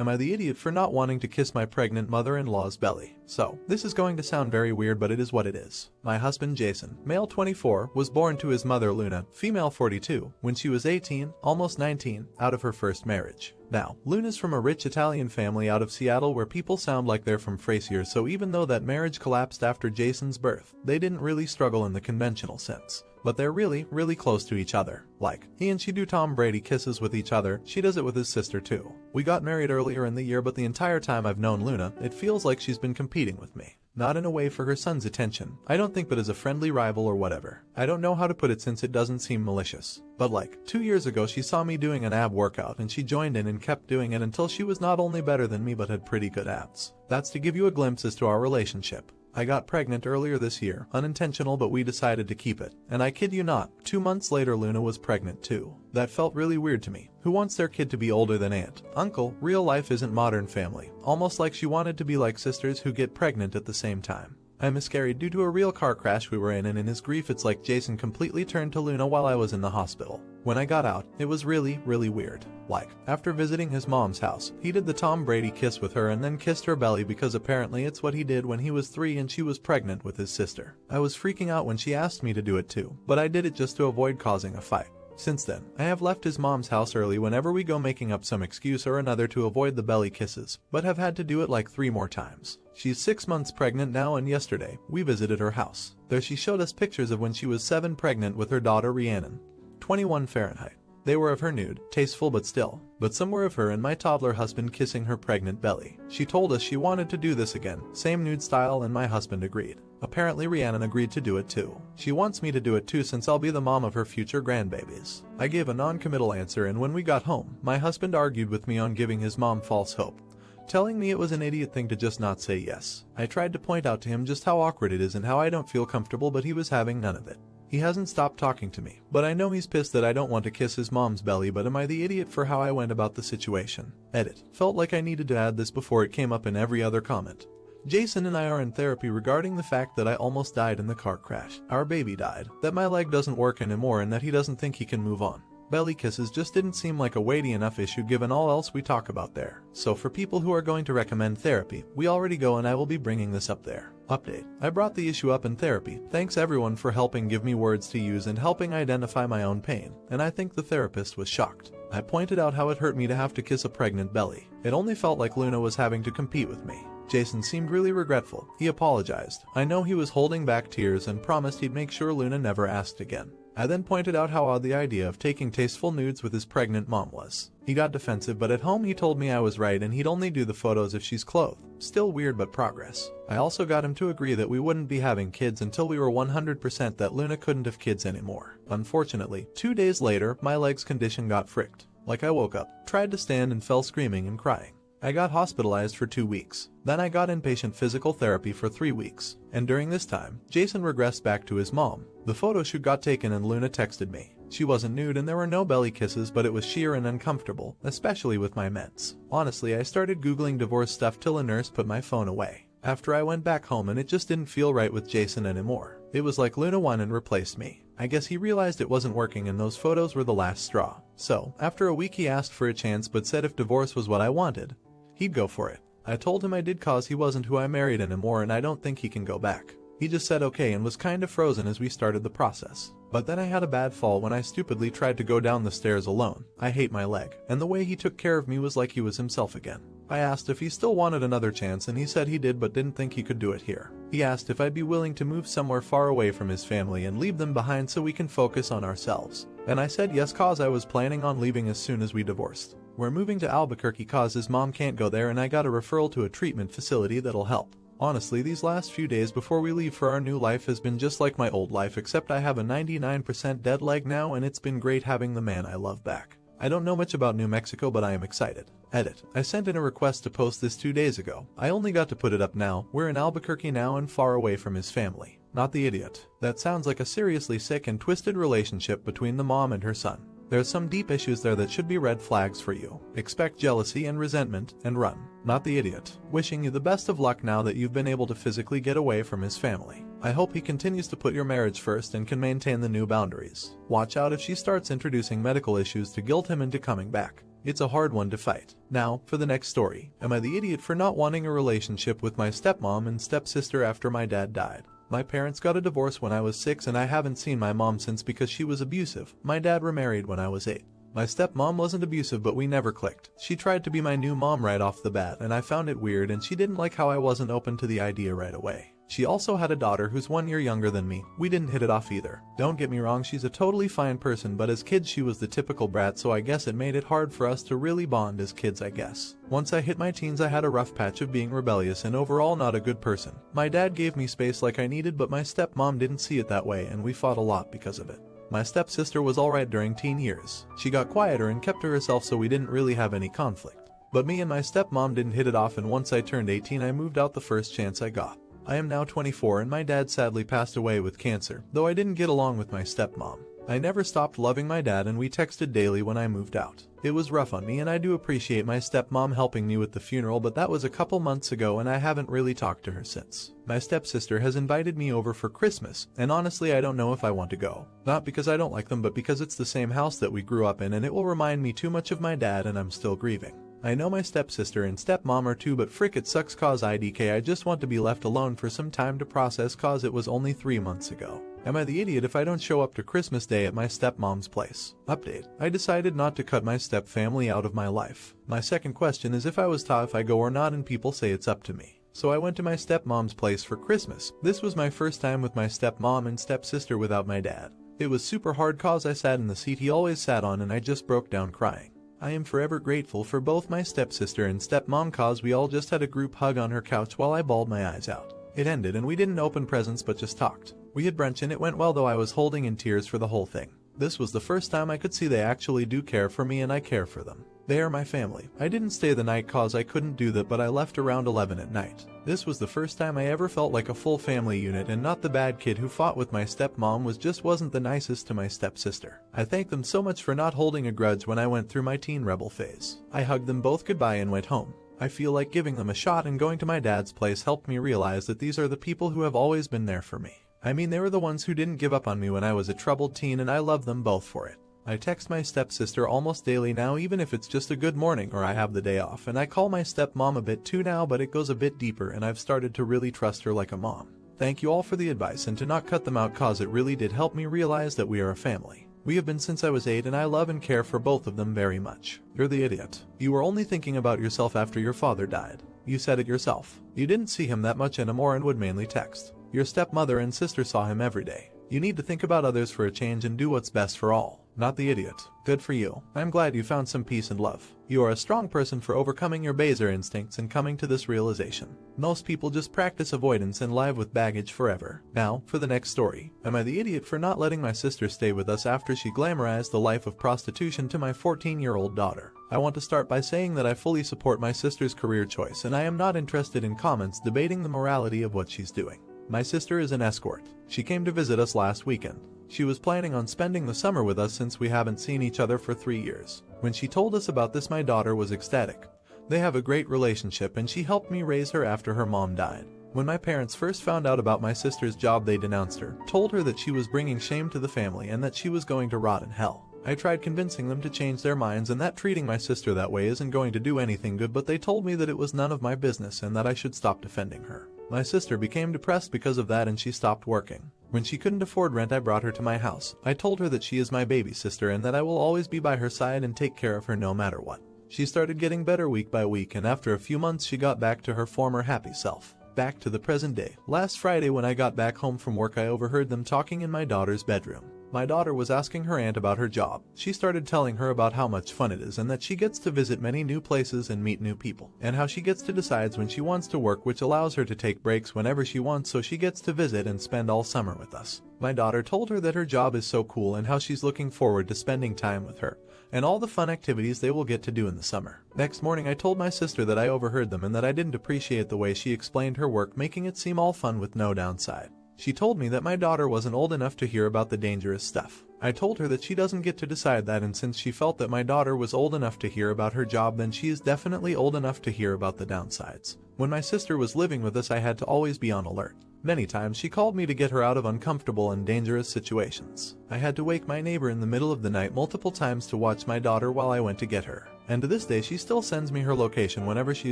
am I the idiot for not wanting to kiss my pregnant mother-in-law's belly? So, this is going to sound very weird, but it is what it is. My husband Jason, male 24, was born to his mother Luna, female 42, when she was 18, almost 19, out of her first marriage. Now, Luna's from a rich Italian family out of Seattle where people sound like they're from Frasier, so even though that marriage collapsed after Jason's birth, they didn't really struggle in the conventional sense. But they're really, really close to each other. Like, he and she do Tom Brady kisses with each other, she does it with his sister too. We got married earlier in the year, but the entire time I've known Luna, it feels like she's been competing with me. Not in a way for her son's attention, I don't think, but as a friendly rival or whatever. I don't know how to put it since it doesn't seem malicious. But like, 2 years ago she saw me doing an ab workout and she joined in and kept doing it until she was not only better than me but had pretty good abs. That's to give you a glimpse as to our relationship. I got pregnant earlier this year, unintentional, but we decided to keep it. And I kid you not, 2 months later Luna was pregnant too. That felt really weird to me. Who wants their kid to be older than aunt, uncle? Real life isn't Modern Family. Almost like she wanted to be like sisters who get pregnant at the same time. I miscarried due to a real car crash we were in, and in his grief it's like Jason completely turned to Luna while I was in the hospital. When I got out, it was really, really weird. Like, after visiting his mom's house, he did the Tom Brady kiss with her and then kissed her belly because apparently it's what he did when he was 3 and she was pregnant with his sister. I was freaking out when she asked me to do it too, but I did it just to avoid causing a fight. Since then, I have left his mom's house early whenever we go, making up some excuse or another to avoid the belly kisses, but have had to do it like 3 more times. She's 6 months pregnant now, and yesterday, we visited her house. There she showed us pictures of when she was 7 pregnant with her daughter Rhiannon. 21 Fahrenheit. They were of her nude, tasteful but still, but some were of her and my toddler husband kissing her pregnant belly. She told us she wanted to do this again, same nude style, and my husband agreed. Apparently Rhiannon agreed to do it too. She wants me to do it too since I'll be the mom of her future grandbabies. I gave a non-committal answer, and when we got home, my husband argued with me on giving his mom false hope, telling me it was an idiot thing to just not say yes. I tried to point out to him just how awkward it is and how I don't feel comfortable, but he was having none of it. He hasn't stopped talking to me, but I know he's pissed that I don't want to kiss his mom's belly. But am I the idiot for how I went about the situation? Edit. Felt like I needed to add this before it came up in every other comment. Jason and I are in therapy regarding the fact that I almost died in the car crash. Our baby died, that my leg doesn't work anymore, and that he doesn't think he can move on. Belly kisses just didn't seem like a weighty enough issue given all else we talk about there. So for people who are going to recommend therapy, we already go, and I will be bringing this up there. Update. I brought the issue up in therapy. Thanks everyone for helping give me words to use and helping identify my own pain, and I think the therapist was shocked. I pointed out how it hurt me to have to kiss a pregnant belly. It only felt like Luna was having to compete with me. Jason seemed really regretful. He apologized. I know he was holding back tears and promised he'd make sure Luna never asked again. I then pointed out how odd the idea of taking tasteful nudes with his pregnant mom was. He got defensive, but at home he told me I was right and he'd only do the photos if she's clothed. Still weird, but progress. I also got him to agree that we wouldn't be having kids until we were 100% that Luna couldn't have kids anymore. Unfortunately, 2 days later, my leg's condition got fricked. Like, I woke up, tried to stand, and fell screaming and crying. I got hospitalized for 2 weeks. Then I got inpatient physical therapy for 3 weeks. And during this time, Jason regressed back to his mom. The photo shoot got taken and Luna texted me. She wasn't nude and there were no belly kisses, but it was sheer and uncomfortable, especially with my meds. Honestly, I started googling divorce stuff till a nurse put my phone away. After I went back home, and it just didn't feel right with Jason anymore. It was like Luna won and replaced me. I guess he realized it wasn't working and those photos were the last straw. So, after a week he asked for a chance but said if divorce was what I wanted, he'd go for it. I told him I did cause he wasn't who I married anymore and I don't think he can go back. He just said okay and was kind of frozen as we started the process. But then I had a bad fall when I stupidly tried to go down the stairs alone. I hate my leg, and the way he took care of me was like he was himself again. I asked if he still wanted another chance and he said he did but didn't think he could do it here. He asked if I'd be willing to move somewhere far away from his family and leave them behind so we can focus on ourselves. And I said yes, cause I was planning on leaving as soon as we divorced. We're moving to Albuquerque cause his mom can't go there and I got a referral to a treatment facility that'll help. Honestly, these last few days before we leave for our new life has been just like my old life, except I have a 99% dead leg now and it's been great having the man I love back. I don't know much about New Mexico, but I am excited. Edit. I sent in a request to post this 2 days ago. I only got to put it up now. We're in Albuquerque now and far away from his family. Not the idiot. That sounds like a seriously sick and twisted relationship between the mom and her son. There's some deep issues there that should be red flags for you. Expect jealousy and resentment, and run. Not the idiot. Wishing you the best of luck now that you've been able to physically get away from his family. I hope he continues to put your marriage first and can maintain the new boundaries. Watch out if she starts introducing medical issues to guilt him into coming back. It's a hard one to fight. Now, for the next story. Am I the idiot for not wanting a relationship with my stepmom and stepsister after my dad died? My parents got a divorce when I was 6 and I haven't seen my mom since because she was abusive. My dad remarried when I was 8. My stepmom wasn't abusive, but we never clicked. She tried to be my new mom right off the bat and I found it weird, and she didn't like how I wasn't open to the idea right away. She also had a daughter who's 1 year younger than me. We didn't hit it off either. Don't get me wrong, she's a totally fine person, but as kids she was the typical brat, so I guess it made it hard for us to really bond as kids, I guess. Once I hit my teens I had a rough patch of being rebellious and overall not a good person. My dad gave me space like I needed, but my stepmom didn't see it that way and we fought a lot because of it. My stepsister was alright during teen years. She got quieter and kept to herself, so we didn't really have any conflict. But me and my stepmom didn't hit it off, and once I turned 18 I moved out the first chance I got. I am now 24 and my dad sadly passed away with cancer, though I didn't get along with my stepmom. I never stopped loving my dad and we texted daily when I moved out. It was rough on me and I do appreciate my stepmom helping me with the funeral, but that was a couple months ago and I haven't really talked to her since. My stepsister has invited me over for Christmas, and honestly I don't know if I want to go. Not because I don't like them, but because it's the same house that we grew up in and it will remind me too much of my dad and I'm still grieving. I know my stepsister and stepmom are too, but frick it sucks cause I just want to be left alone for some time to process cause it was only 3 months ago. Am I the idiot if I don't show up to Christmas Day at my stepmom's place? Update. I decided not to cut my step family out of my life. My second question is if I was taught if I go or not, and people say it's up to me. So I went to my stepmom's place for Christmas. This was my first time with my stepmom and stepsister without my dad. It was super hard cause I sat in the seat he always sat on and I just broke down crying. I am forever grateful for both my stepsister and stepmom cause we all just had a group hug on her couch while I bawled my eyes out. It ended and we didn't open presents but just talked. We had brunch and it went well, though I was holding in tears for the whole thing. This was the first time I could see they actually do care for me and I care for them. They are my family. I didn't stay the night cause I couldn't do that, but I left around 11 at night. This was the first time I ever felt like a full family unit and not the bad kid who fought with my stepmom wasn't the nicest to my stepsister. I thank them so much for not holding a grudge when I went through my teen rebel phase. I hugged them both goodbye and went home. I feel like giving them a shot, and going to my dad's place helped me realize that these are the people who have always been there for me. I mean, they were the ones who didn't give up on me when I was a troubled teen, and I love them both for it. I text my stepsister almost daily now, even if it's just a good morning or I have the day off, and I call my stepmom a bit too now, but it goes a bit deeper and I've started to really trust her like a mom. Thank you all for the advice and to not cut them out cause it really did help me realize that we are a family. We have been since I was 8 and I love and care for both of them very much. You're the idiot. You were only thinking about yourself after your father died. You said it yourself. You didn't see him that much anymore and would mainly text. Your stepmother and sister saw him every day. You need to think about others for a change and do what's best for all. Not the idiot. Good for you. I'm glad you found some peace and love. You are a strong person for overcoming your baser instincts and coming to this realization. Most people just practice avoidance and live with baggage forever. Now, for the next story. Am I the idiot for not letting my sister stay with us after she glamorized the life of prostitution to my 14-year-old daughter? I want to start by saying that I fully support my sister's career choice and I am not interested in comments debating the morality of what she's doing. My sister is an escort. She came to visit us last weekend. She was planning on spending the summer with us since we haven't seen each other for 3 years. When she told us about this, my daughter was ecstatic. They have a great relationship and she helped me raise her after her mom died. When my parents first found out about my sister's job, they denounced her, told her that she was bringing shame to the family and that she was going to rot in hell. I tried convincing them to change their minds and that treating my sister that way isn't going to do anything good, but they told me that it was none of my business and that I should stop defending her. My sister became depressed because of that and she stopped working. When she couldn't afford rent, I brought her to my house. I told her that she is my baby sister and that I will always be by her side and take care of her no matter what. She started getting better week by week, and after a few months she got back to her former happy self. Back to the present day. Last Friday when I got back home from work, I overheard them talking in my daughter's bedroom. My daughter was asking her aunt about her job. She started telling her about how much fun it is and that she gets to visit many new places and meet new people, and how she gets to decide when she wants to work, which allows her to take breaks whenever she wants, so she gets to visit and spend all summer with us. My daughter told her that her job is so cool and how she's looking forward to spending time with her and all the fun activities they will get to do in the summer. Next morning I told my sister that I overheard them and that I didn't appreciate the way she explained her work, making it seem all fun with no downside. She told me that my daughter wasn't old enough to hear about the dangerous stuff. I told her that she doesn't get to decide that, and since she felt that my daughter was old enough to hear about her job, then she is definitely old enough to hear about the downsides. When my sister was living with us, I had to always be on alert. Many times she called me to get her out of uncomfortable and dangerous situations. I had to wake my neighbor in the middle of the night multiple times to watch my daughter while I went to get her. and to this day she still sends me her location whenever she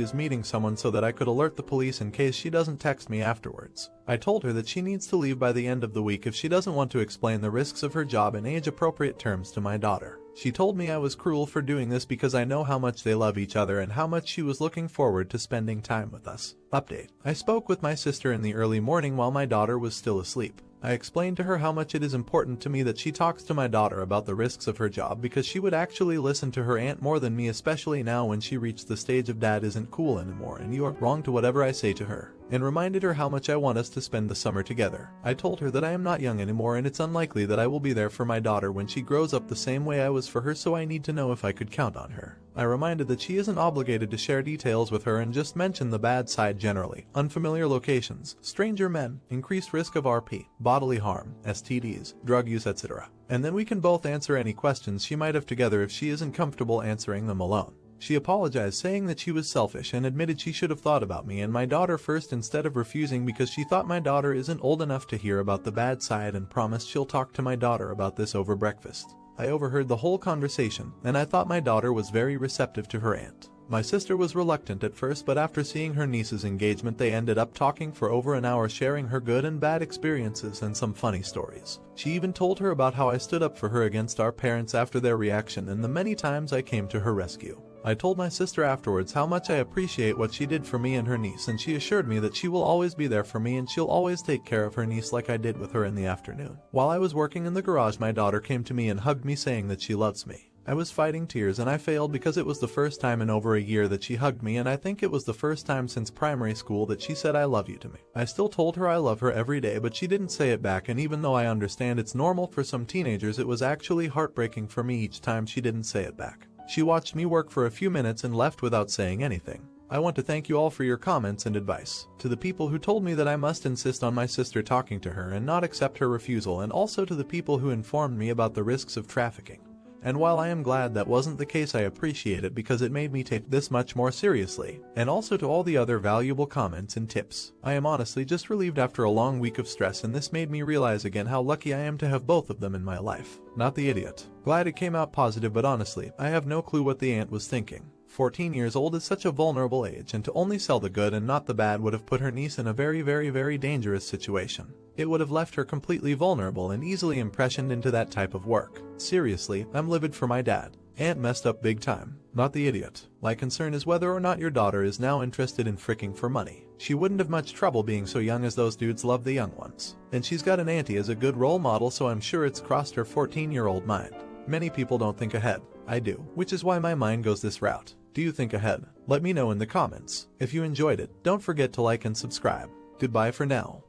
is meeting someone so that I could alert the police in case she doesn't text me afterwards. I told her that she needs to leave by the end of the week if she doesn't want to explain the risks of her job in age-appropriate terms to my daughter. She told me I was cruel for doing this because I know how much they love each other and how much she was looking forward to spending time with us. Update: I spoke with my sister in the early morning while my daughter was still asleep. I explained to her how much it is important to me that she talks to my daughter about the risks of her job because she would actually listen to her aunt more than me, especially now when she reached the stage of dad isn't cool anymore and you are wrong to whatever I say to her, and reminded her how much I want us to spend the summer together. I told her that I am not young anymore and it's unlikely that I will be there for my daughter when she grows up the same way I was for her, so I need to know if I could count on her. I reminded that she isn't obligated to share details with her and just mention the bad side generally: unfamiliar locations, stranger men, increased risk of RP, bodily harm, STDs, drug use, etc. And then we can both answer any questions she might have together if she isn't comfortable answering them alone. She apologized, saying that she was selfish and admitted she should have thought about me and my daughter first instead of refusing because she thought my daughter isn't old enough to hear about the bad side, and promised she'll talk to my daughter about this over breakfast. I overheard the whole conversation, and I thought my daughter was very receptive to her aunt. My sister was reluctant at first, but after seeing her niece's engagement they ended up talking for over an hour, sharing her good and bad experiences and some funny stories. She even told her about how I stood up for her against our parents after their reaction and the many times I came to her rescue. I told my sister afterwards how much I appreciate what she did for me and her niece, and she assured me that she will always be there for me and she'll always take care of her niece like I did with her in the afternoon. While I was working in the garage, my daughter came to me and hugged me, saying that she loves me. I was fighting tears and I failed because it was the first time in over a year that she hugged me, and I think it was the first time since primary school that she said I love you to me. I still told her I love her every day, but she didn't say it back, and even though I understand it's normal for some teenagers, it was actually heartbreaking for me each time she didn't say it back. She watched me work for a few minutes and left without saying anything. I want to thank you all for your comments and advice. To the people who told me that I must insist on my sister talking to her and not accept her refusal, and also to the people who informed me about the risks of trafficking. And while I am glad that wasn't the case, I appreciate it because it made me take this much more seriously. And also to all the other valuable comments and tips. I am honestly just relieved after a long week of stress, and this made me realize again how lucky I am to have both of them in my life. Not the idiot. Glad it came out positive, but honestly, I have no clue what the aunt was thinking. 14 years old is such a vulnerable age, and to only sell the good and not the bad would have put her niece in a very dangerous situation. It would have left her completely vulnerable and easily impressioned into that type of work. Seriously, I'm livid for my dad. Aunt messed up big time. Not the idiot. My concern is whether or not your daughter is now interested in fricking for money. She wouldn't have much trouble being so young, as those dudes love the young ones. And she's got an auntie as a good role model, so I'm sure it's crossed her 14-year-old mind. Many people don't think ahead. I do, which is why my mind goes this route. Do you think ahead? Let me know in the comments. If you enjoyed it, don't forget to like and subscribe. Goodbye for now.